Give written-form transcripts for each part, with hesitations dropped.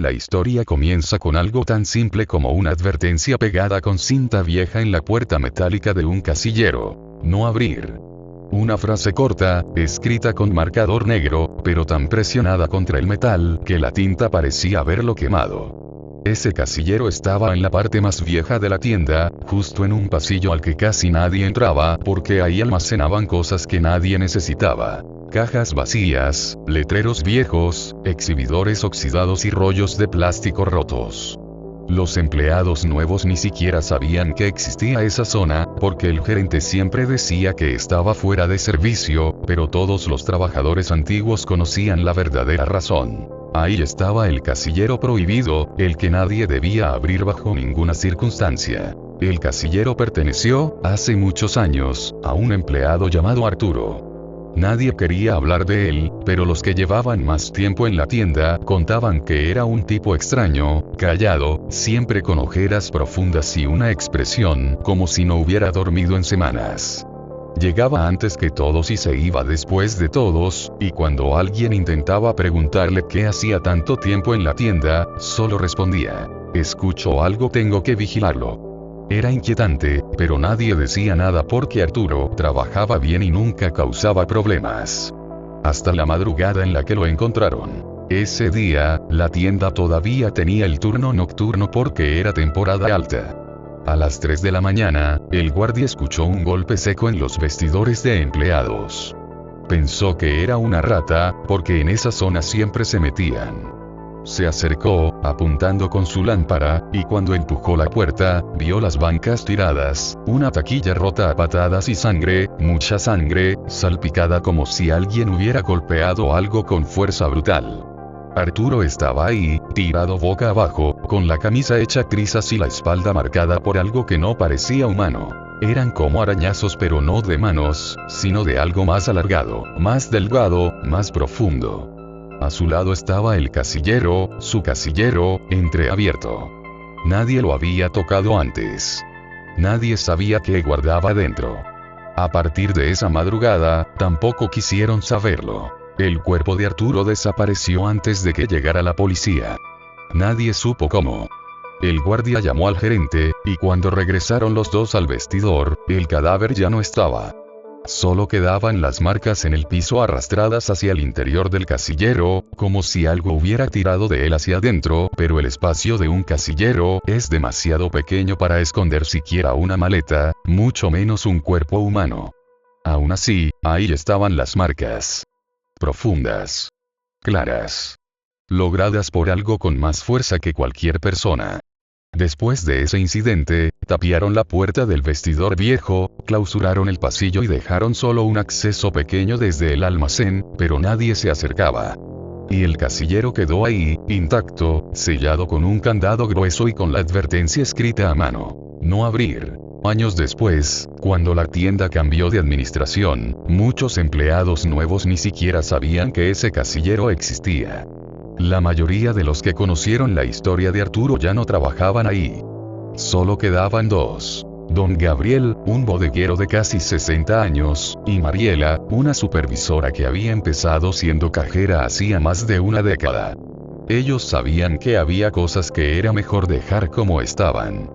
la historia comienza con algo tan simple como una advertencia pegada con cinta vieja en la puerta metálica de un casillero. No abrir. Una frase corta, escrita con marcador negro, pero tan presionada contra el metal que la tinta parecía haberlo quemado. Ese casillero estaba en la parte más vieja de la tienda, justo en un pasillo al que casi nadie entraba porque ahí almacenaban cosas que nadie necesitaba. Cajas vacías, letreros viejos, exhibidores oxidados y rollos de plástico rotos. Los empleados nuevos ni siquiera sabían que existía esa zona, porque el gerente siempre decía que estaba fuera de servicio, pero todos los trabajadores antiguos conocían la verdadera razón. Ahí estaba el casillero prohibido, el que nadie debía abrir bajo ninguna circunstancia. El casillero perteneció, hace muchos años, a un empleado llamado Arturo. Nadie quería hablar de él, pero los que llevaban más tiempo en la tienda contaban que era un tipo extraño, callado, siempre con ojeras profundas y una expresión como si no hubiera dormido en semanas. Llegaba antes que todos y se iba después de todos, y cuando alguien intentaba preguntarle qué hacía tanto tiempo en la tienda, solo respondía: escucho algo, tengo que vigilarlo. Era inquietante, pero nadie decía nada porque Arturo trabajaba bien y nunca causaba problemas. Hasta la madrugada en la que lo encontraron. Ese día, la tienda todavía tenía el turno nocturno porque era temporada alta. A las 3 de la mañana, el guardia escuchó un golpe seco en los vestidores de empleados. Pensó que era una rata, porque en esa zona siempre se metían. Se acercó, apuntando con su lámpara, y cuando empujó la puerta, vio las bancas tiradas, una taquilla rota a patadas y sangre, mucha sangre, salpicada como si alguien hubiera golpeado algo con fuerza brutal. Arturo estaba ahí, tirado boca abajo, con la camisa hecha trizas y la espalda marcada por algo que no parecía humano. Eran como arañazos, pero no de manos, sino de algo más alargado, más delgado, más profundo. A su lado estaba el casillero, su casillero, entreabierto. Nadie lo había tocado antes. Nadie sabía qué guardaba dentro. A partir de esa madrugada, tampoco quisieron saberlo. El cuerpo de Arturo desapareció antes de que llegara la policía. Nadie supo cómo. El guardia llamó al gerente, y cuando regresaron los dos al vestidor, el cadáver ya no estaba. Solo quedaban las marcas en el piso arrastradas hacia el interior del casillero, como si algo hubiera tirado de él hacia adentro, pero el espacio de un casillero es demasiado pequeño para esconder siquiera una maleta, mucho menos un cuerpo humano. Aún así, ahí estaban las marcas. Profundas. Claras. Logradas por algo con más fuerza que cualquier persona. Después de ese incidente, tapiaron la puerta del vestidor viejo, clausuraron el pasillo y dejaron solo un acceso pequeño desde el almacén, pero nadie se acercaba. Y el casillero quedó ahí, intacto, sellado con un candado grueso y con la advertencia escrita a mano: no abrir. Años después, cuando la tienda cambió de administración, muchos empleados nuevos ni siquiera sabían que ese casillero existía. La mayoría de los que conocieron la historia de Arturo ya no trabajaban ahí. Solo quedaban dos. Don Gabriel, un bodeguero de casi 60 años, y Mariela, una supervisora que había empezado siendo cajera hacía más de una década. Ellos sabían que había cosas que era mejor dejar como estaban.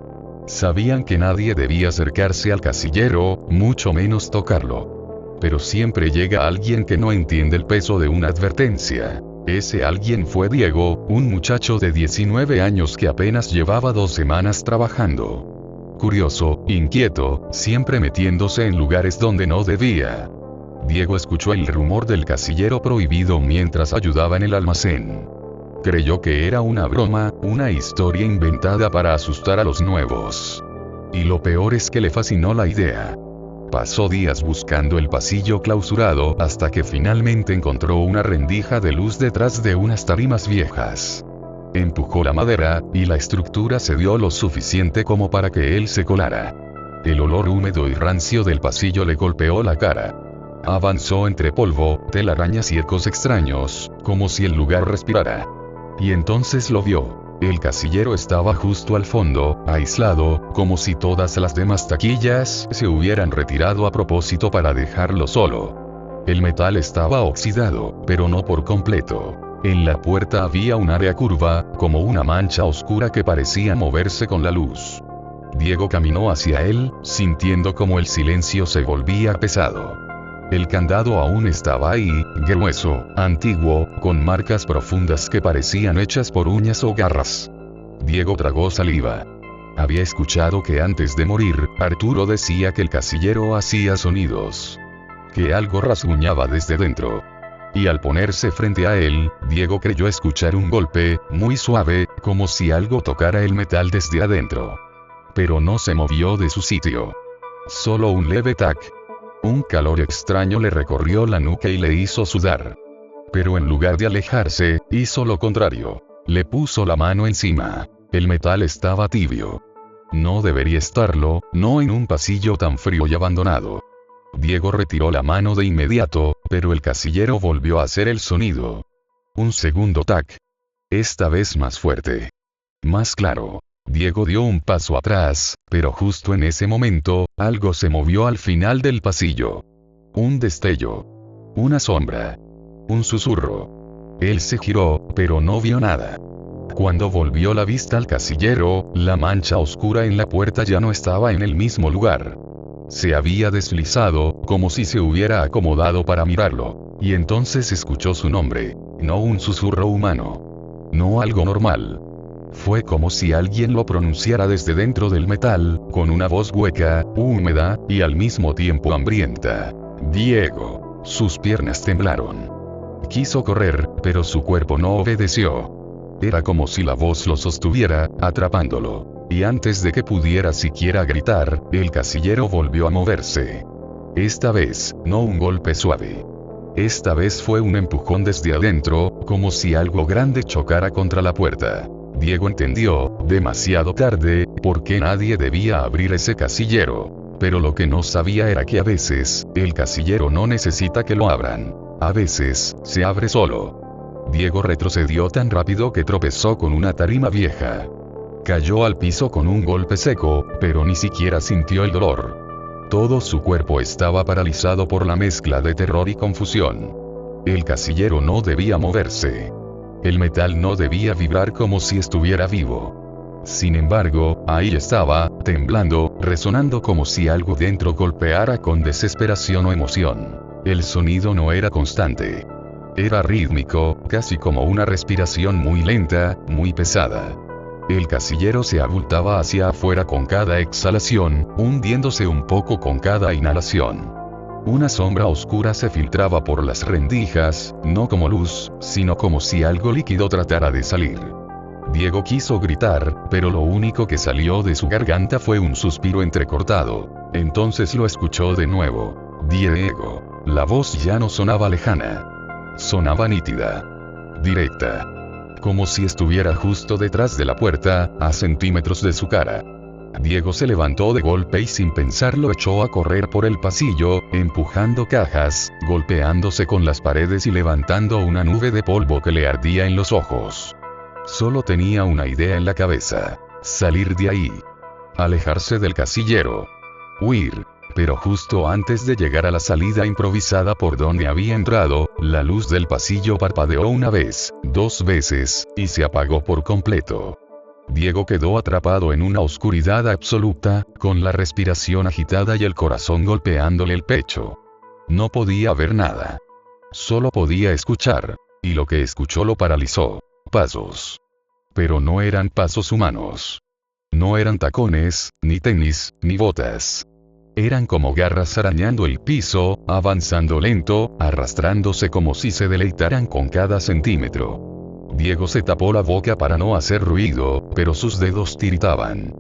Sabían que nadie debía acercarse al casillero, mucho menos tocarlo. Pero siempre llega alguien que no entiende el peso de una advertencia. Ese alguien fue Diego, un muchacho de 19 años que apenas llevaba 2 semanas trabajando. Curioso, inquieto, siempre metiéndose en lugares donde no debía. Diego escuchó el rumor del casillero prohibido mientras ayudaba en el almacén. Creyó que era una broma, una historia inventada para asustar a los nuevos. Y lo peor es que le fascinó la idea. Pasó días buscando el pasillo clausurado hasta que finalmente encontró una rendija de luz detrás de unas tarimas viejas. Empujó la madera, y la estructura cedió lo suficiente como para que él se colara. El olor húmedo y rancio del pasillo le golpeó la cara. Avanzó entre polvo, telarañas y ecos extraños, como si el lugar respirara. Y entonces lo vio. El casillero estaba justo al fondo, aislado, como si todas las demás taquillas se hubieran retirado a propósito para dejarlo solo. El metal estaba oxidado, pero no por completo. En la puerta había un área curva, como una mancha oscura que parecía moverse con la luz. Diego caminó hacia él, sintiendo como el silencio se volvía pesado. El candado aún estaba ahí, grueso, antiguo, con marcas profundas que parecían hechas por uñas o garras. Diego tragó saliva. Había escuchado que antes de morir, Arturo decía que el casillero hacía sonidos. Que algo rasguñaba desde dentro. Y al ponerse frente a él, Diego creyó escuchar un golpe, muy suave, como si algo tocara el metal desde adentro. Pero no se movió de su sitio. Solo un leve tac. Un calor extraño le recorrió la nuca y le hizo sudar. Pero en lugar de alejarse, hizo lo contrario. Le puso la mano encima. El metal estaba tibio. No debería estarlo, no en un pasillo tan frío y abandonado. Diego retiró la mano de inmediato, pero el casillero volvió a hacer el sonido. Un segundo tac. Esta vez más fuerte. Más claro. Diego dio un paso atrás, pero justo en ese momento, algo se movió al final del pasillo. Un destello. Una sombra. Un susurro. Él se giró, pero no vio nada. Cuando volvió la vista al casillero, la mancha oscura en la puerta ya no estaba en el mismo lugar. Se había deslizado, como si se hubiera acomodado para mirarlo. Y entonces escuchó su nombre. No un susurro humano. No algo normal. Fue como si alguien lo pronunciara desde dentro del metal, con una voz hueca, húmeda, y al mismo tiempo hambrienta. Diego. Sus piernas temblaron. Quiso correr, pero su cuerpo no obedeció. Era como si la voz lo sostuviera, atrapándolo. Y antes de que pudiera siquiera gritar, el casillero volvió a moverse. Esta vez, no un golpe suave. Esta vez fue un empujón desde adentro, como si algo grande chocara contra la puerta. Diego entendió, demasiado tarde, por qué nadie debía abrir ese casillero. Pero lo que no sabía era que a veces, el casillero no necesita que lo abran. A veces, se abre solo. Diego retrocedió tan rápido que tropezó con una tarima vieja. Cayó al piso con un golpe seco, pero ni siquiera sintió el dolor. Todo su cuerpo estaba paralizado por la mezcla de terror y confusión. El casillero no debía moverse. El metal no debía vibrar como si estuviera vivo. Sin embargo, ahí estaba, temblando, resonando como si algo dentro golpeara con desesperación o emoción. El sonido no era constante. Era rítmico, casi como una respiración muy lenta, muy pesada. El casillero se abultaba hacia afuera con cada exhalación, hundiéndose un poco con cada inhalación. Una sombra oscura se filtraba por las rendijas, no como luz, sino como si algo líquido tratara de salir. Diego quiso gritar, pero lo único que salió de su garganta fue un suspiro entrecortado. Entonces lo escuchó de nuevo. Diego. La voz ya no sonaba lejana. Sonaba nítida. Directa. Como si estuviera justo detrás de la puerta, a centímetros de su cara. Diego se levantó de golpe y sin pensarlo echó a correr por el pasillo, empujando cajas, golpeándose con las paredes y levantando una nube de polvo que le ardía en los ojos. Solo tenía una idea en la cabeza. Salir de ahí. Alejarse del casillero. Huir. Pero justo antes de llegar a la salida improvisada por donde había entrado, la luz del pasillo parpadeó una vez, 2 veces, y se apagó por completo. Diego quedó atrapado en una oscuridad absoluta, con la respiración agitada y el corazón golpeándole el pecho. No podía ver nada. Solo podía escuchar. Y lo que escuchó lo paralizó. Pasos. Pero no eran pasos humanos. No eran tacones, ni tenis, ni botas. Eran como garras arañando el piso, avanzando lento, arrastrándose como si se deleitaran con cada centímetro. Diego se tapó la boca para no hacer ruido, pero sus dedos tiritaban.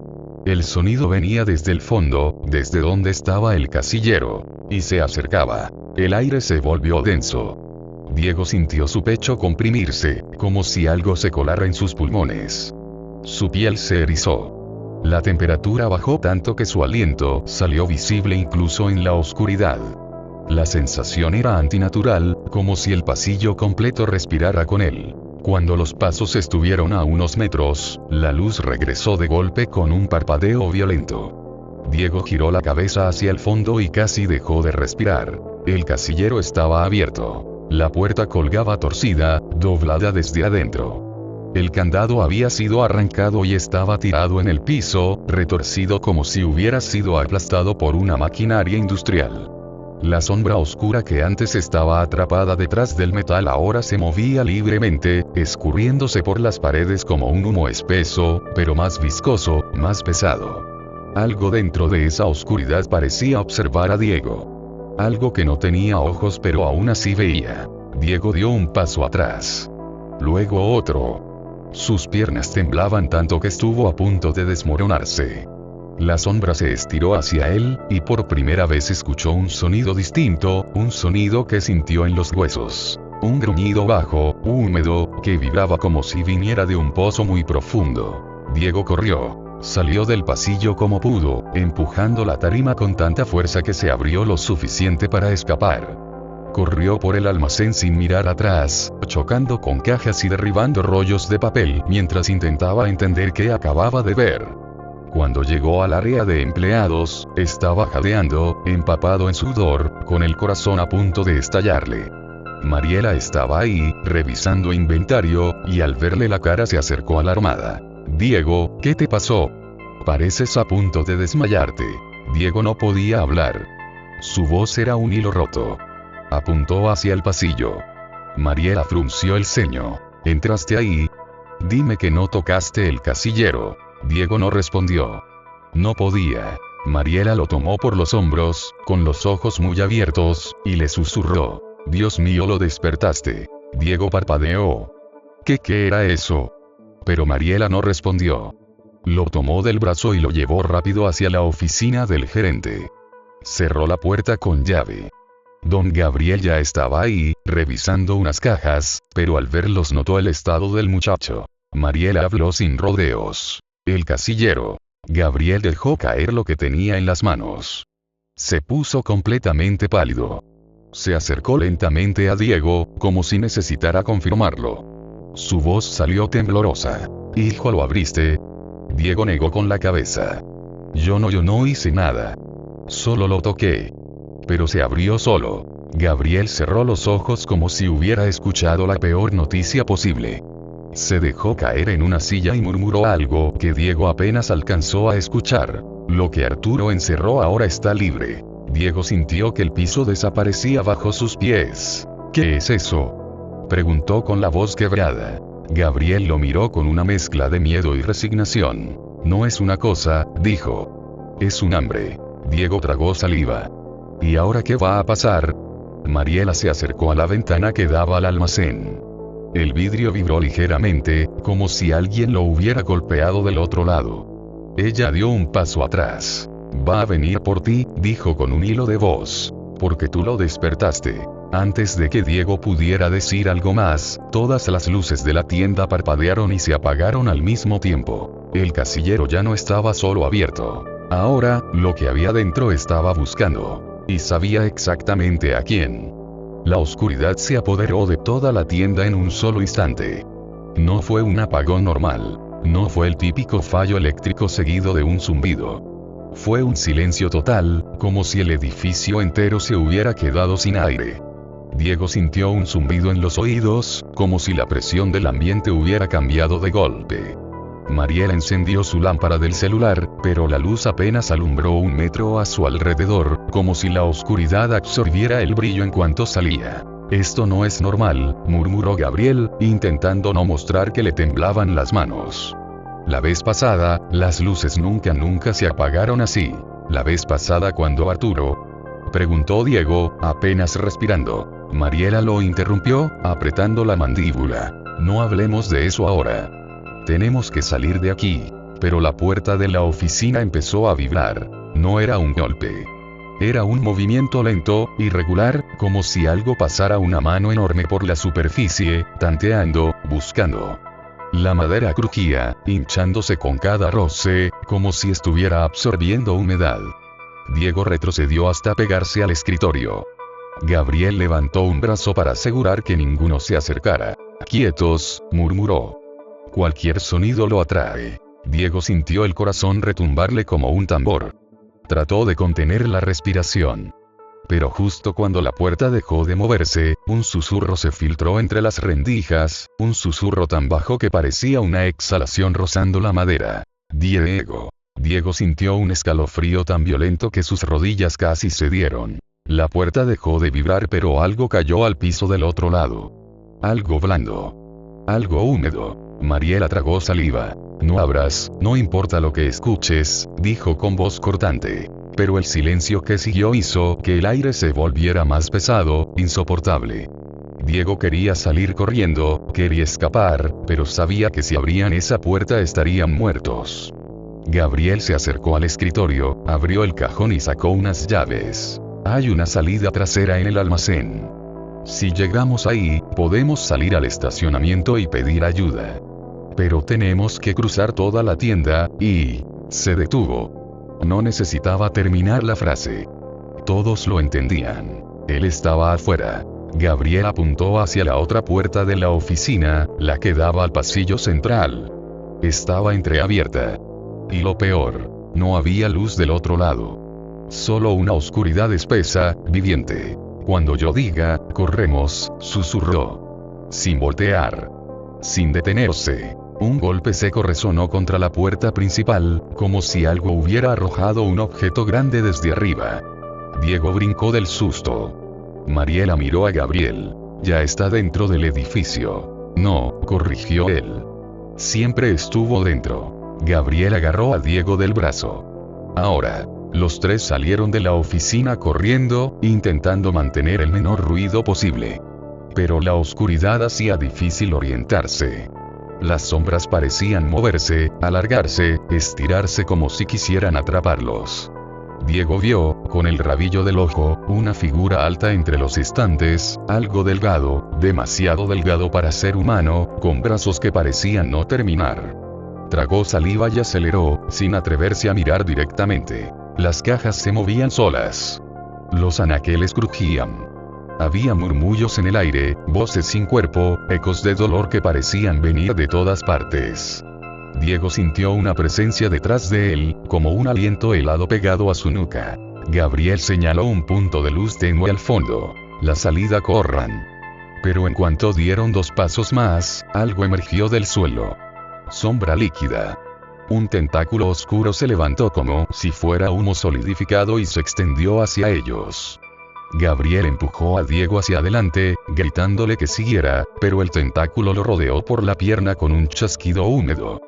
El sonido venía desde el fondo, desde donde estaba el casillero, y se acercaba. El aire se volvió denso. Diego sintió su pecho comprimirse, como si algo se colara en sus pulmones. Su piel se erizó. La temperatura bajó tanto que su aliento salió visible incluso en la oscuridad. La sensación era antinatural, como si el pasillo completo respirara con él. Cuando los pasos estuvieron a unos metros, la luz regresó de golpe con un parpadeo violento. Diego giró la cabeza hacia el fondo y casi dejó de respirar. El casillero estaba abierto. La puerta colgaba torcida, doblada desde adentro. El candado había sido arrancado y estaba tirado en el piso, retorcido como si hubiera sido aplastado por una maquinaria industrial. La sombra oscura que antes estaba atrapada detrás del metal ahora se movía libremente, escurriéndose por las paredes como un humo espeso, pero más viscoso, más pesado. Algo dentro de esa oscuridad parecía observar a Diego. Algo que no tenía ojos pero aún así veía. Diego dio un paso atrás. Luego otro. Sus piernas temblaban tanto que estuvo a punto de desmoronarse. La sombra se estiró hacia él, y por primera vez escuchó un sonido distinto, un sonido que sintió en los huesos. Un gruñido bajo, húmedo, que vibraba como si viniera de un pozo muy profundo. Diego corrió. Salió del pasillo como pudo, empujando la tarima con tanta fuerza que se abrió lo suficiente para escapar. Corrió por el almacén sin mirar atrás, chocando con cajas y derribando rollos de papel mientras intentaba entender qué acababa de ver. Cuando llegó al área de empleados, estaba jadeando, empapado en sudor, con el corazón a punto de estallarle. Mariela estaba ahí, revisando inventario, y al verle la cara se acercó alarmada. Diego, ¿qué te pasó? Pareces a punto de desmayarte. Diego no podía hablar. Su voz era un hilo roto. Apuntó hacia el pasillo. Mariela frunció el ceño. ¿Entraste ahí? Dime que no tocaste el casillero. Diego no respondió. No podía. Mariela lo tomó por los hombros, con los ojos muy abiertos, y le susurró. Dios mío, lo despertaste. Diego parpadeó. ¿Qué era eso? Pero Mariela no respondió. Lo tomó del brazo y lo llevó rápido hacia la oficina del gerente. Cerró la puerta con llave. Don Gabriel ya estaba ahí, revisando unas cajas, pero al verlos notó el estado del muchacho. Mariela habló sin rodeos. El casillero. Gabriel dejó caer lo que tenía en las manos. Se puso completamente pálido. Se acercó lentamente a Diego, como si necesitara confirmarlo. Su voz salió temblorosa. Hijo, ¿lo abriste? Diego negó con la cabeza. Yo no hice nada. Solo lo toqué. Pero se abrió solo. Gabriel cerró los ojos como si hubiera escuchado la peor noticia posible. Se dejó caer en una silla y murmuró algo que Diego apenas alcanzó a escuchar. Lo que Arturo encerró ahora está libre. Diego sintió que el piso desaparecía bajo sus pies. ¿Qué es eso? Preguntó con la voz quebrada. Gabriel lo miró con una mezcla de miedo y resignación. No es una cosa, dijo. Es un hambre. Diego tragó saliva. ¿Y ahora qué va a pasar? Mariela se acercó a la ventana que daba al almacén. El vidrio vibró ligeramente, como si alguien lo hubiera golpeado del otro lado. Ella dio un paso atrás. Va a venir por ti, dijo con un hilo de voz. Porque tú lo despertaste. Antes de que Diego pudiera decir algo más, todas las luces de la tienda parpadearon y se apagaron al mismo tiempo. El casillero ya no estaba solo abierto. Ahora, lo que había dentro estaba buscando. Y sabía exactamente a quién. La oscuridad se apoderó de toda la tienda en un solo instante. No fue un apagón normal. No fue el típico fallo eléctrico seguido de un zumbido. Fue un silencio total, como si el edificio entero se hubiera quedado sin aire. Diego sintió un zumbido en los oídos, como si la presión del ambiente hubiera cambiado de golpe. Mariela encendió su lámpara del celular, pero la luz apenas alumbró 1 metro a su alrededor, como si la oscuridad absorbiera el brillo en cuanto salía. Esto no es normal, murmuró Gabriel, intentando no mostrar que le temblaban las manos. La vez pasada, las luces nunca se apagaron así. La vez pasada cuando Arturo... Preguntó Diego, apenas respirando. Mariela lo interrumpió, apretando la mandíbula. No hablemos de eso ahora. Tenemos que salir de aquí. Pero la puerta de la oficina empezó a vibrar. No era un golpe. Era un movimiento lento, irregular, como si algo pasara una mano enorme por la superficie, tanteando, buscando. La madera crujía, hinchándose con cada roce, como si estuviera absorbiendo humedad. Diego retrocedió hasta pegarse al escritorio. Gabriel levantó un brazo para asegurar que ninguno se acercara. Quietos, murmuró. Cualquier sonido lo atrae. Diego sintió el corazón retumbarle como un tambor. Trató de contener la respiración. Pero justo cuando la puerta dejó de moverse, un susurro se filtró entre las rendijas, un susurro tan bajo que parecía una exhalación rozando la madera. Diego. Diego sintió un escalofrío tan violento que sus rodillas casi cedieron. La puerta dejó de vibrar, pero algo cayó al piso del otro lado. Algo blando. Algo húmedo. Mariela tragó saliva. No abras, no importa lo que escuches, dijo con voz cortante. Pero el silencio que siguió hizo que el aire se volviera más pesado, insoportable. Diego quería salir corriendo, quería escapar, pero sabía que si abrían esa puerta estarían muertos. Gabriel se acercó al escritorio, abrió el cajón y sacó unas llaves. Hay una salida trasera en el almacén. Si llegamos ahí, podemos salir al estacionamiento y pedir ayuda. Pero tenemos que cruzar toda la tienda, y... Se detuvo. No necesitaba terminar la frase. Todos lo entendían. Él estaba afuera. Gabriel apuntó hacia la otra puerta de la oficina, la que daba al pasillo central. Estaba entreabierta. Y lo peor, no había luz del otro lado. Solo una oscuridad espesa, viviente. Cuando yo diga, corremos, susurró. Sin voltear. Sin detenerse. Un golpe seco resonó contra la puerta principal, como si algo hubiera arrojado un objeto grande desde arriba. Diego brincó del susto. Mariela miró a Gabriel. Ya está dentro del edificio. No, corrigió él. Siempre estuvo dentro. Gabriel agarró a Diego del brazo. Ahora. Los tres salieron de la oficina corriendo, intentando mantener el menor ruido posible. Pero la oscuridad hacía difícil orientarse. Las sombras parecían moverse, alargarse, estirarse como si quisieran atraparlos. Diego vio, con el rabillo del ojo, una figura alta entre los estantes, algo delgado, demasiado delgado para ser humano, con brazos que parecían no terminar. Tragó saliva y aceleró, sin atreverse a mirar directamente. Las cajas se movían solas. Los anaqueles crujían. Había murmullos en el aire, voces sin cuerpo, ecos de dolor que parecían venir de todas partes. Diego sintió una presencia detrás de él, como un aliento helado pegado a su nuca. Gabriel señaló un punto de luz tenue al fondo. La salida, corran. Pero en cuanto dieron 2 pasos más, algo emergió del suelo. Sombra líquida. Un tentáculo oscuro se levantó como si fuera humo solidificado y se extendió hacia ellos. Gabriel empujó a Diego hacia adelante, gritándole que siguiera, pero el tentáculo lo rodeó por la pierna con un chasquido húmedo.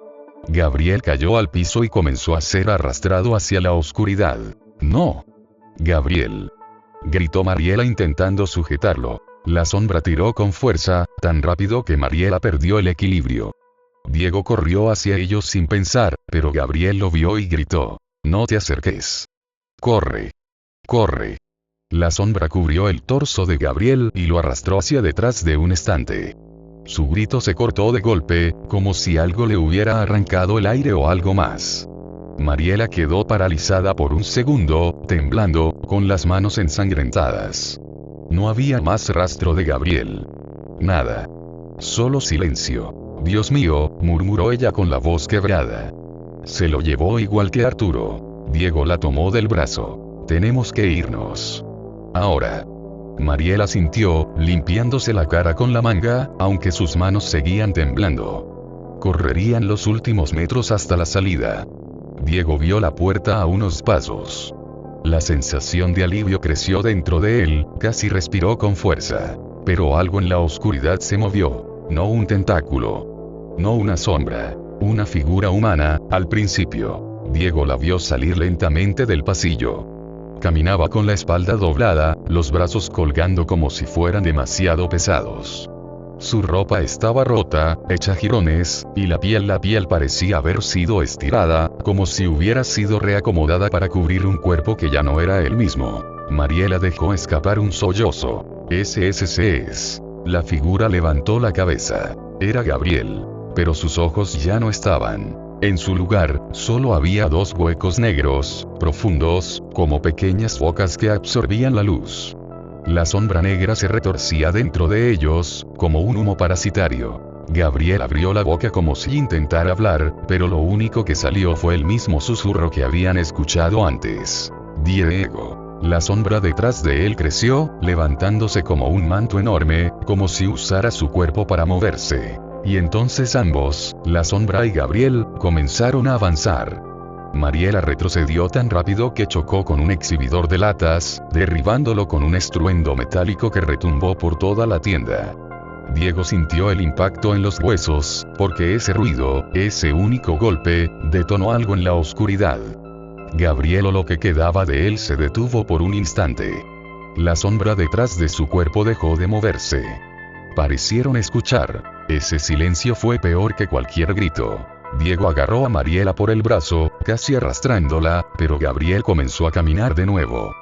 Gabriel cayó al piso y comenzó a ser arrastrado hacia la oscuridad. ¡No! ¡Gabriel!, gritó Mariela intentando sujetarlo. La sombra tiró con fuerza, tan rápido que Mariela perdió el equilibrio. Diego corrió hacia ellos sin pensar, pero Gabriel lo vio y gritó. «No te acerques. Corre. Corre». La sombra cubrió el torso de Gabriel y lo arrastró hacia detrás de un estante. Su grito se cortó de golpe, como si algo le hubiera arrancado el aire o algo más. Mariela quedó paralizada por un segundo, temblando, con las manos ensangrentadas. No había más rastro de Gabriel. Nada. Solo silencio. «Dios mío», murmuró ella con la voz quebrada. «Se lo llevó igual que Arturo». Diego la tomó del brazo. «Tenemos que irnos. Ahora». Mariela sintió, limpiándose la cara con la manga, aunque sus manos seguían temblando. Correrían los últimos metros hasta la salida. Diego vio la puerta a unos pasos. La sensación de alivio creció dentro de él, casi respiró con fuerza. Pero algo en la oscuridad se movió. No un tentáculo. No una sombra. Una figura humana, al principio. Diego la vio salir lentamente del pasillo. Caminaba con la espalda doblada, los brazos colgando como si fueran demasiado pesados. Su ropa estaba rota, hecha jirones, y la piel parecía haber sido estirada, como si hubiera sido reacomodada para cubrir un cuerpo que ya no era el mismo. Mariela dejó escapar un sollozo. «Ese es». La figura levantó la cabeza. Era Gabriel. Pero sus ojos ya no estaban. En su lugar, solo había 2 huecos negros, profundos, como pequeñas bocas que absorbían la luz. La sombra negra se retorcía dentro de ellos, como un humo parasitario. Gabriel abrió la boca como si intentara hablar, pero lo único que salió fue el mismo susurro que habían escuchado antes. «Diego. La sombra detrás de él creció, levantándose como un manto enorme, como si usara su cuerpo para moverse. Y entonces ambos, la sombra y Gabriel, comenzaron a avanzar. Mariela retrocedió tan rápido que chocó con un exhibidor de latas, derribándolo con un estruendo metálico que retumbó por toda la tienda. Diego sintió el impacto en los huesos, porque ese ruido, ese único golpe, detonó algo en la oscuridad. Gabriel o lo que quedaba de él se detuvo por un instante. La sombra detrás de su cuerpo dejó de moverse. Parecieron escuchar. Ese silencio fue peor que cualquier grito. Diego agarró a Mariela por el brazo, casi arrastrándola, pero Gabriel comenzó a caminar de nuevo.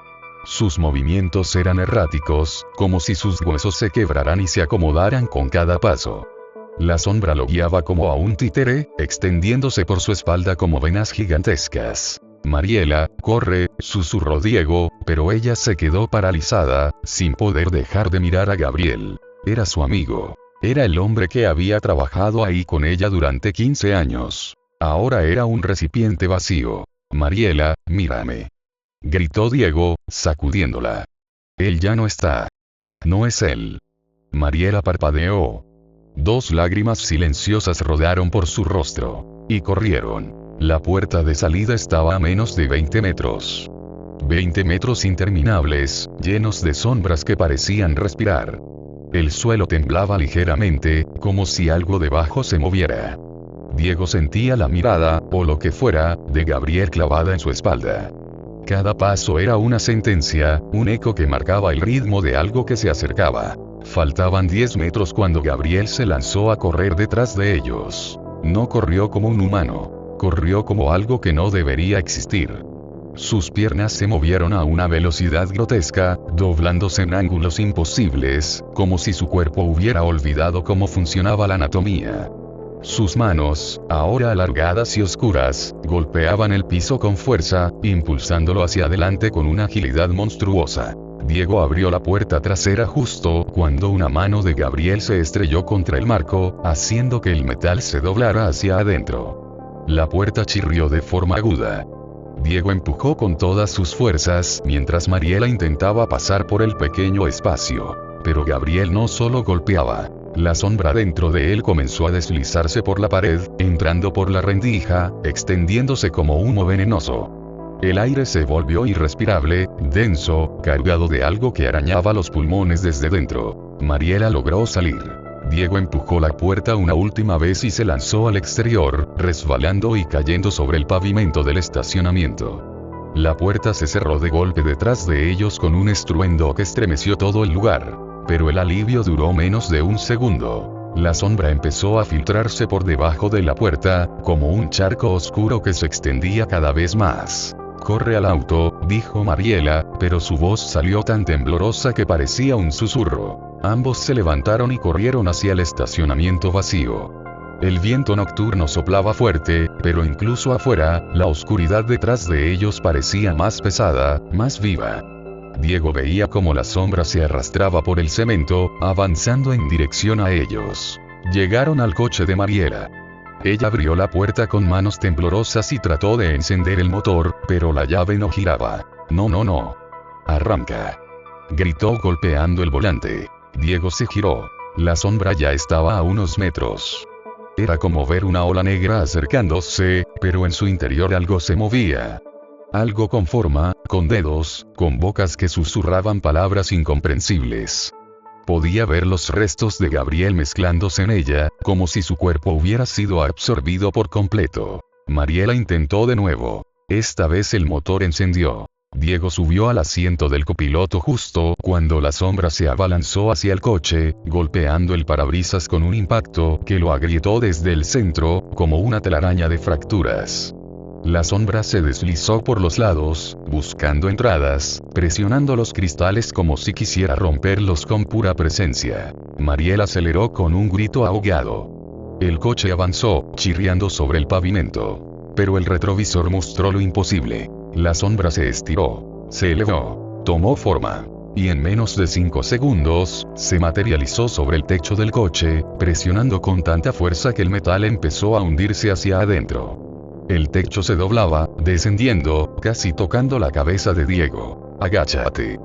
Sus movimientos eran erráticos, como si sus huesos se quebraran y se acomodaran con cada paso. La sombra lo guiaba como a un títere, extendiéndose por su espalda como venas gigantescas. Mariela, corre, susurró Diego, pero ella se quedó paralizada, sin poder dejar de mirar a Gabriel. Era su amigo. Era el hombre que había trabajado ahí con ella durante 15 años. Ahora era un recipiente vacío. Mariela, mírame. Gritó Diego, sacudiéndola. Él ya no está. No es él. Mariela parpadeó. 2 lágrimas silenciosas rodaron por su rostro. Y corrieron. La puerta de salida estaba a menos de 20 metros. 20 metros interminables, llenos de sombras que parecían respirar. El suelo temblaba ligeramente, como si algo debajo se moviera. Diego sentía la mirada, o lo que fuera, de Gabriel clavada en su espalda. Cada paso era una sentencia, un eco que marcaba el ritmo de algo que se acercaba. Faltaban 10 metros cuando Gabriel se lanzó a correr detrás de ellos. No corrió como un humano. Corrió como algo que no debería existir. Sus piernas se movieron a una velocidad grotesca, doblándose en ángulos imposibles, como si su cuerpo hubiera olvidado cómo funcionaba la anatomía. Sus manos, ahora alargadas y oscuras, golpeaban el piso con fuerza, impulsándolo hacia adelante con una agilidad monstruosa. Diego abrió la puerta trasera justo cuando una mano de Gabriel se estrelló contra el marco, haciendo que el metal se doblara hacia adentro. La puerta chirrió de forma aguda. Diego empujó con todas sus fuerzas mientras Mariela intentaba pasar por el pequeño espacio. Pero Gabriel no solo golpeaba. La sombra dentro de él comenzó a deslizarse por la pared, entrando por la rendija, extendiéndose como humo venenoso. El aire se volvió irrespirable, denso, cargado de algo que arañaba los pulmones desde dentro. Mariela logró salir. Diego empujó la puerta una última vez y se lanzó al exterior, resbalando y cayendo sobre el pavimento del estacionamiento. La puerta se cerró de golpe detrás de ellos con un estruendo que estremeció todo el lugar. Pero el alivio duró menos de un segundo. La sombra empezó a filtrarse por debajo de la puerta, como un charco oscuro que se extendía cada vez más. «Corre al auto», dijo Mariela, pero su voz salió tan temblorosa que parecía un susurro. Ambos se levantaron y corrieron hacia el estacionamiento vacío. El viento nocturno soplaba fuerte, pero incluso afuera, la oscuridad detrás de ellos parecía más pesada, más viva. Diego veía cómo la sombra se arrastraba por el cemento, avanzando en dirección a ellos. Llegaron al coche de Mariela. Ella abrió la puerta con manos temblorosas y trató de encender el motor, pero la llave no giraba. «No, no, no. Arranca», gritó golpeando el volante. Diego se giró. La sombra ya estaba a unos metros. Era como ver una ola negra acercándose, pero en su interior algo se movía. Algo con forma, con dedos, con bocas que susurraban palabras incomprensibles. Podía ver los restos de Gabriel mezclándose en ella, como si su cuerpo hubiera sido absorbido por completo. Mariela intentó de nuevo. Esta vez el motor encendió. Diego subió al asiento del copiloto justo cuando la sombra se abalanzó hacia el coche, golpeando el parabrisas con un impacto que lo agrietó desde el centro, como una telaraña de fracturas. La sombra se deslizó por los lados, buscando entradas, presionando los cristales como si quisiera romperlos con pura presencia. Mariela aceleró con un grito ahogado. El coche avanzó, chirriando sobre el pavimento. Pero el retrovisor mostró lo imposible. La sombra se estiró, se elevó, tomó forma. Y en menos de 5 segundos, se materializó sobre el techo del coche, presionando con tanta fuerza que el metal empezó a hundirse hacia adentro. El techo se doblaba, descendiendo, casi tocando la cabeza de Diego. agáchate,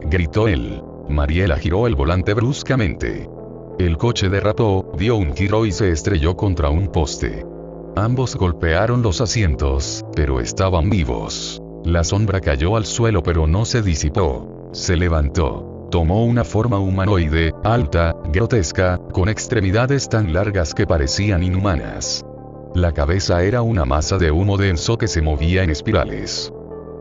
gritó él. Mariela giró el volante bruscamente. El coche derrapó, dio un giro y se estrelló contra un poste. Ambos golpearon los asientos, pero estaban vivos. La sombra cayó al suelo pero no se disipó. Se levantó. Tomó una forma humanoide, alta, grotesca, con extremidades tan largas que parecían inhumanas. La cabeza era una masa de humo denso que se movía en espirales.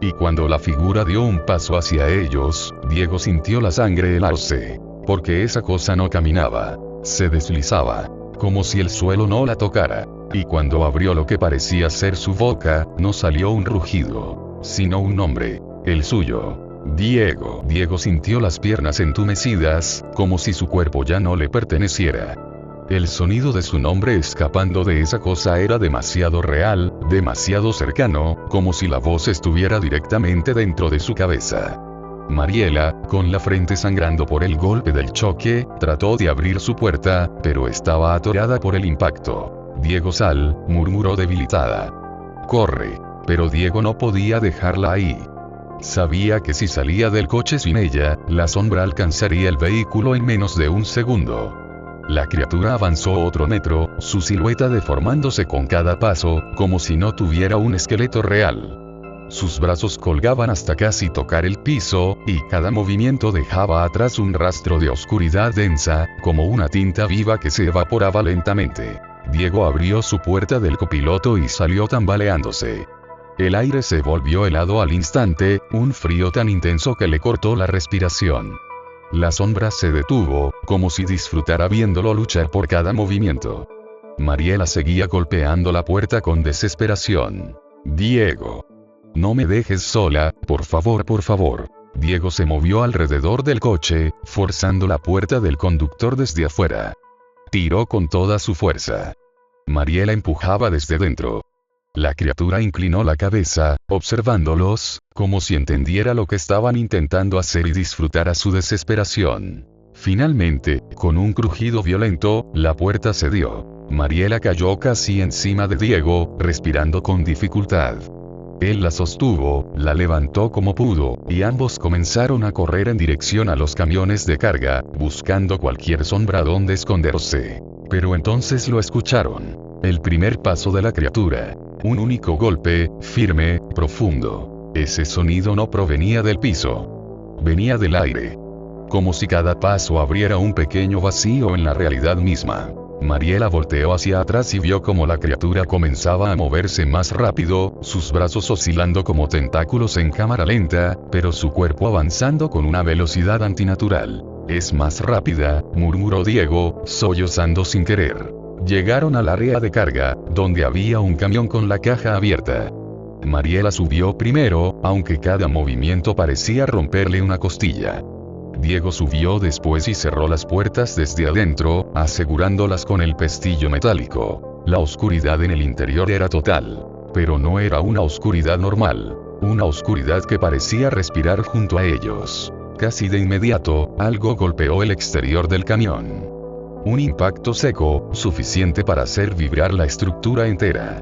Y cuando la figura dio un paso hacia ellos, Diego sintió la sangre helarse. Porque esa cosa no caminaba. Se deslizaba. Como si el suelo no la tocara. Y cuando abrió lo que parecía ser su boca, no salió un rugido, sino un nombre. El suyo. Diego. Diego sintió las piernas entumecidas, como si su cuerpo ya no le perteneciera. El sonido de su nombre escapando de esa cosa era demasiado real, demasiado cercano, como si la voz estuviera directamente dentro de su cabeza. Mariela, con la frente sangrando por el golpe del choque, trató de abrir su puerta, pero estaba atorada por el impacto. Diego, sal, murmuró debilitada. Corre. Pero Diego no podía dejarla ahí. Sabía que si salía del coche sin ella, la sombra alcanzaría el vehículo en menos de un segundo. La criatura avanzó otro metro, su silueta deformándose con cada paso, como si no tuviera un esqueleto real. Sus brazos colgaban hasta casi tocar el piso, y cada movimiento dejaba atrás un rastro de oscuridad densa, como una tinta viva que se evaporaba lentamente. Diego abrió su puerta del copiloto y salió tambaleándose. El aire se volvió helado al instante, un frío tan intenso que le cortó la respiración. La sombra se detuvo, como si disfrutara viéndolo luchar por cada movimiento. Mariela seguía golpeando la puerta con desesperación. Diego. No me dejes sola, por favor, por favor. Diego se movió alrededor del coche, forzando la puerta del conductor desde afuera. Tiró con toda su fuerza. Mariela empujaba desde dentro. La criatura inclinó la cabeza, observándolos, como si entendiera lo que estaban intentando hacer y disfrutara su desesperación. Finalmente, con un crujido violento, la puerta cedió. Mariela cayó casi encima de Diego, respirando con dificultad. Él la sostuvo, la levantó como pudo, y ambos comenzaron a correr en dirección a los camiones de carga, buscando cualquier sombra donde esconderse. Pero entonces lo escucharon. El primer paso de la criatura. Un único golpe, firme, profundo. Ese sonido no provenía del piso. Venía del aire. Como si cada paso abriera un pequeño vacío en la realidad misma. Mariela volteó hacia atrás y vio cómo la criatura comenzaba a moverse más rápido, sus brazos oscilando como tentáculos en cámara lenta, pero su cuerpo avanzando con una velocidad antinatural. Es más rápida, murmuró Diego, sollozando sin querer. Llegaron al área de carga, donde había un camión con la caja abierta. Mariela subió primero, aunque cada movimiento parecía romperle una costilla. Diego subió después y cerró las puertas desde adentro, asegurándolas con el pestillo metálico. La oscuridad en el interior era total. Pero no era una oscuridad normal. Una oscuridad que parecía respirar junto a ellos. Casi de inmediato, algo golpeó el exterior del camión. Un impacto seco, suficiente para hacer vibrar la estructura entera.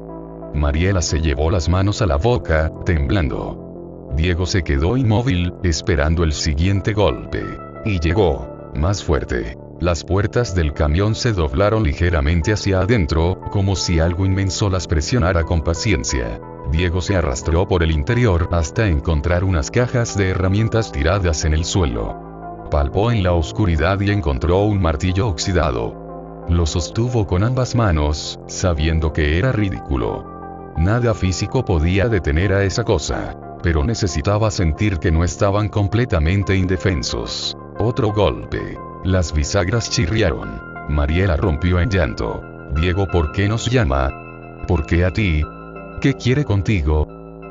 Mariela se llevó las manos a la boca, temblando. Diego se quedó inmóvil, esperando el siguiente golpe. Y llegó. Más fuerte. Las puertas del camión se doblaron ligeramente hacia adentro, como si algo inmenso las presionara con paciencia. Diego se arrastró por el interior hasta encontrar unas cajas de herramientas tiradas en el suelo. Palpó en la oscuridad y encontró un martillo oxidado. Lo sostuvo con ambas manos, sabiendo que era ridículo. Nada físico podía detener a esa cosa. Pero necesitaba sentir que no estaban completamente indefensos. Otro golpe. Las bisagras chirriaron. Mariela rompió en llanto. Diego, ¿por qué nos llama? ¿Por qué a ti? ¿Qué quiere contigo?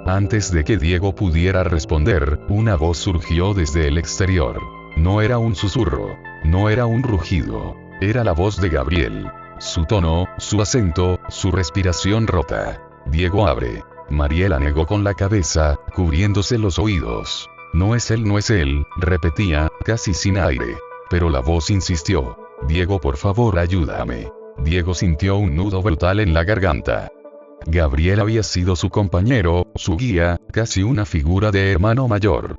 Antes de que Diego pudiera responder, una voz surgió desde el exterior. No era un susurro. No era un rugido. Era la voz de Gabriel. Su tono, su acento, su respiración rota. Diego, abre. Mariela negó con la cabeza, cubriéndose los oídos. No es él, repetía, casi sin aire. Pero la voz insistió. Diego, por favor, ayúdame. Diego sintió un nudo brutal en la garganta. Gabriel había sido su compañero, su guía, casi una figura de hermano mayor.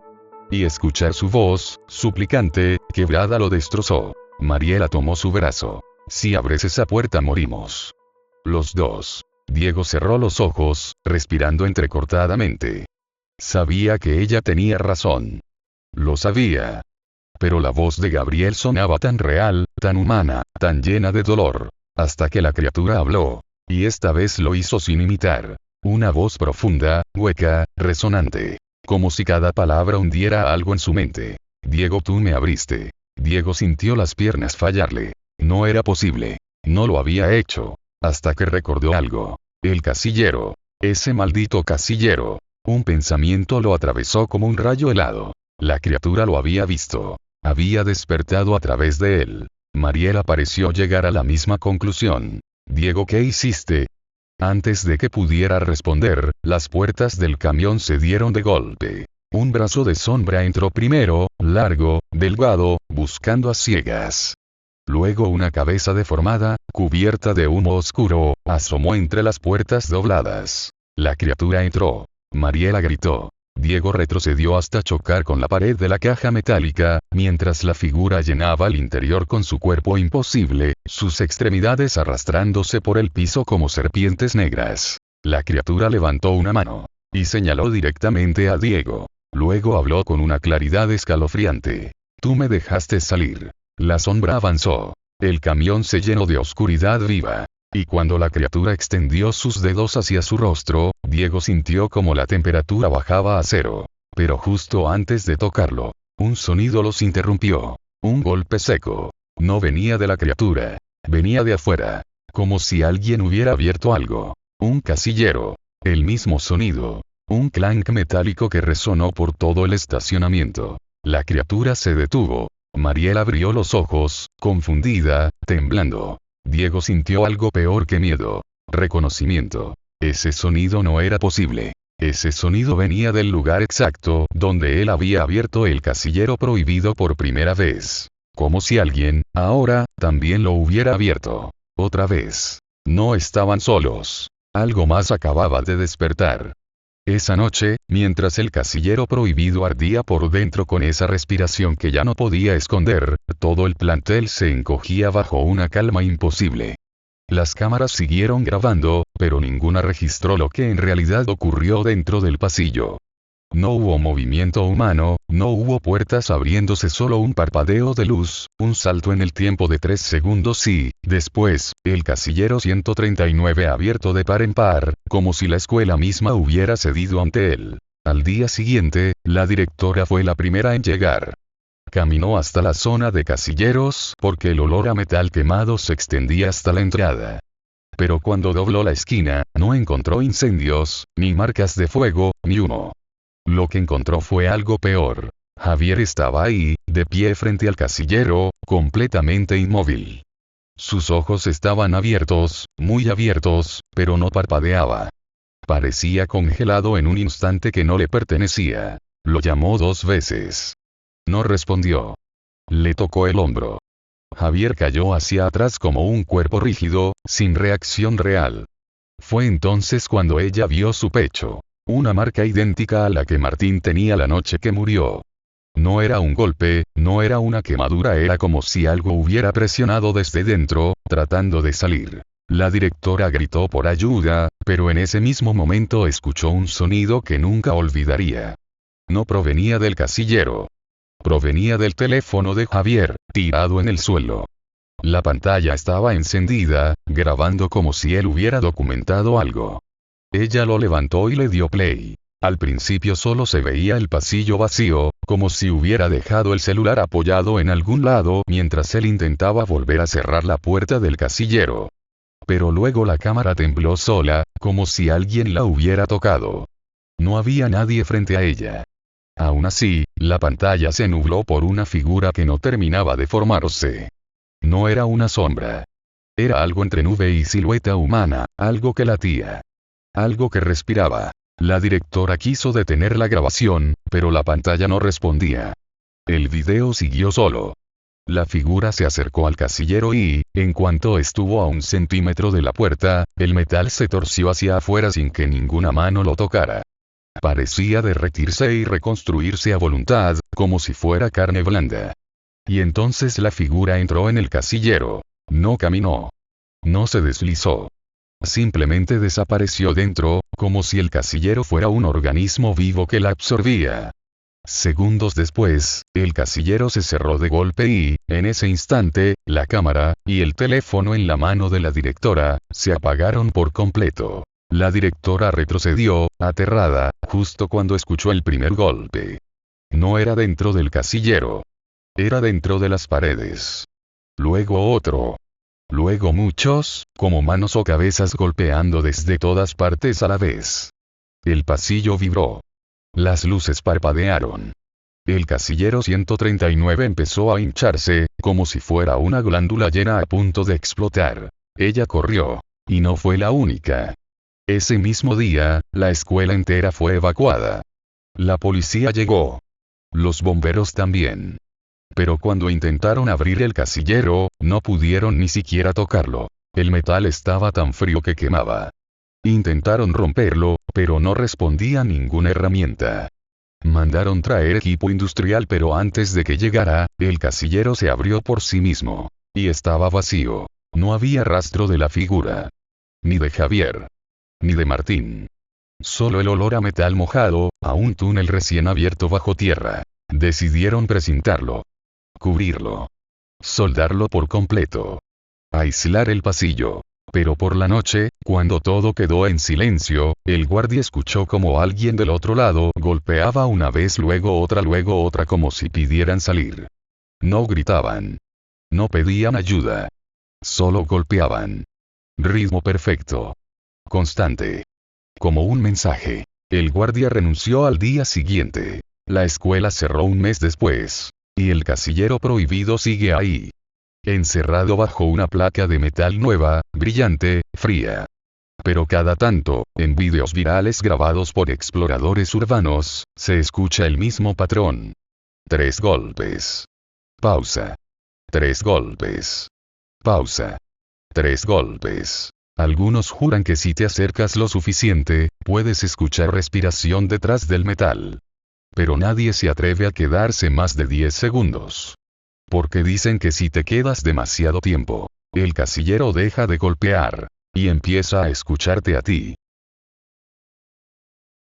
y escuchar su voz, suplicante, quebrada lo destrozó. Mariela tomó su brazo. Si abres esa puerta morimos. Los dos. Diego cerró los ojos, respirando entrecortadamente. Sabía que ella tenía razón. Lo sabía. Pero la voz de Gabriel sonaba tan real, tan humana, tan llena de dolor. Hasta que la criatura habló. Y esta vez lo hizo sin imitar. Una voz profunda, hueca, resonante. Como si cada palabra hundiera algo en su mente. Diego, tú me abriste. Diego sintió las piernas fallarle. No era posible. No lo había hecho. Hasta que recordó algo. El casillero. Ese maldito casillero. Un pensamiento lo atravesó como un rayo helado. La criatura lo había visto. Había despertado a través de él. Mariela pareció llegar a la misma conclusión. Diego, ¿qué hiciste? Antes de que pudiera responder, las puertas del camión se dieron de golpe. Un brazo de sombra entró primero, largo, delgado, buscando a ciegas. Luego una cabeza deformada, cubierta de humo oscuro, asomó entre las puertas dobladas. La criatura entró. Mariela gritó. Diego retrocedió hasta chocar con la pared de la caja metálica, mientras la figura llenaba el interior con su cuerpo imposible, sus extremidades arrastrándose por el piso como serpientes negras. La criatura levantó una mano. Y señaló directamente a Diego. Luego habló con una claridad escalofriante. Tú me dejaste salir. La sombra avanzó. El camión se llenó de oscuridad viva. Y cuando la criatura extendió sus dedos hacia su rostro, Diego sintió como la temperatura bajaba a cero. Pero justo antes de tocarlo, un sonido los interrumpió. Un golpe seco. No venía de la criatura. Venía de afuera. Como si alguien hubiera abierto algo. Un casillero. El mismo sonido. Un clank metálico que resonó por todo el estacionamiento. La criatura se detuvo. Mariela abrió los ojos, confundida, temblando. Diego sintió algo peor que miedo. Reconocimiento. Ese sonido no era posible. Ese sonido venía del lugar exacto donde él había abierto el casillero prohibido por primera vez. Como si alguien, ahora, también lo hubiera abierto. Otra vez. No estaban solos. Algo más acababa de despertar. Esa noche, mientras el casillero prohibido ardía por dentro con esa respiración que ya no podía esconder, todo el plantel se encogía bajo una calma imposible. Las cámaras siguieron grabando, pero ninguna registró lo que en realidad ocurrió dentro del pasillo. No hubo movimiento humano, no hubo puertas abriéndose, solo un parpadeo de luz, un salto en el tiempo de 3 segundos y, después, el casillero 139 abierto de par en par, como si la escuela misma hubiera cedido ante él. Al día siguiente, la directora fue la primera en llegar. Caminó hasta la zona de casilleros porque el olor a metal quemado se extendía hasta la entrada. Pero cuando dobló la esquina, no encontró incendios, ni marcas de fuego, ni humo. Lo que encontró fue algo peor. Javier estaba ahí, de pie frente al casillero, completamente inmóvil. Sus ojos estaban abiertos, muy abiertos, pero no parpadeaba. Parecía congelado en un instante que no le pertenecía. Lo llamó 2 veces. No respondió. Le tocó el hombro. Javier cayó hacia atrás como un cuerpo rígido, sin reacción real. Fue entonces cuando ella vio su pecho. Una marca idéntica a la que Martín tenía la noche que murió. No era un golpe, no era una quemadura, era como si algo hubiera presionado desde dentro, tratando de salir. La directora gritó por ayuda, pero en ese mismo momento escuchó un sonido que nunca olvidaría. No provenía del casillero. Provenía del teléfono de Javier, tirado en el suelo. La pantalla estaba encendida, grabando como si él hubiera documentado algo. Ella lo levantó y le dio play. Al principio solo se veía el pasillo vacío, como si hubiera dejado el celular apoyado en algún lado mientras él intentaba volver a cerrar la puerta del casillero. Pero luego la cámara tembló sola, como si alguien la hubiera tocado. No había nadie frente a ella. Aún así, la pantalla se nubló por una figura que no terminaba de formarse. No era una sombra. Era algo entre nube y silueta humana, algo que latía. Algo que respiraba. La directora quiso detener la grabación, pero la pantalla no respondía. El video siguió solo. La figura se acercó al casillero y, en cuanto estuvo a 1 centímetro de la puerta, el metal se torció hacia afuera sin que ninguna mano lo tocara. Parecía derretirse y reconstruirse a voluntad, como si fuera carne blanda. Y entonces la figura entró en el casillero. No caminó. No se deslizó. Simplemente desapareció dentro, como si el casillero fuera un organismo vivo que la absorbía. Segundos después, el casillero se cerró de golpe y, en ese instante, la cámara, y el teléfono en la mano de la directora, se apagaron por completo. La directora retrocedió, aterrada, justo cuando escuchó el primer golpe. No era dentro del casillero. Era dentro de las paredes. Luego otro. Luego muchos, como manos o cabezas golpeando desde todas partes a la vez. El pasillo vibró. Las luces parpadearon. El casillero 139 empezó a hincharse, como si fuera una glándula llena a punto de explotar. Ella corrió. Y no fue la única. Ese mismo día, la escuela entera fue evacuada. La policía llegó. Los bomberos también. Pero cuando intentaron abrir el casillero, no pudieron ni siquiera tocarlo. El metal estaba tan frío que quemaba. Intentaron romperlo, pero no respondía ninguna herramienta. Mandaron traer equipo industrial, pero antes de que llegara, el casillero se abrió por sí mismo. Y estaba vacío. No había rastro de la figura. Ni de Javier. Ni de Martín. Solo el olor a metal mojado, a un túnel recién abierto bajo tierra. Decidieron precintarlo. Cubrirlo. Soldarlo por completo. Aislar el pasillo. Pero por la noche, cuando todo quedó en silencio, el guardia escuchó como alguien del otro lado golpeaba una vez, luego otra como si pidieran salir. No gritaban. No pedían ayuda. Solo golpeaban. Ritmo perfecto. Constante. Como un mensaje. El guardia renunció al día siguiente. La escuela cerró un mes después. Y el casillero prohibido sigue ahí. Encerrado bajo una placa de metal nueva, brillante, fría. Pero cada tanto, en vídeos virales grabados por exploradores urbanos, se escucha el mismo patrón. 3 golpes. Pausa. 3 golpes. Pausa. 3 golpes. Algunos juran que si te acercas lo suficiente, puedes escuchar respiración detrás del metal. Pero nadie se atreve a quedarse más de 10 segundos. Porque dicen que si te quedas demasiado tiempo, el casillero deja de golpear. Y empieza a escucharte a ti.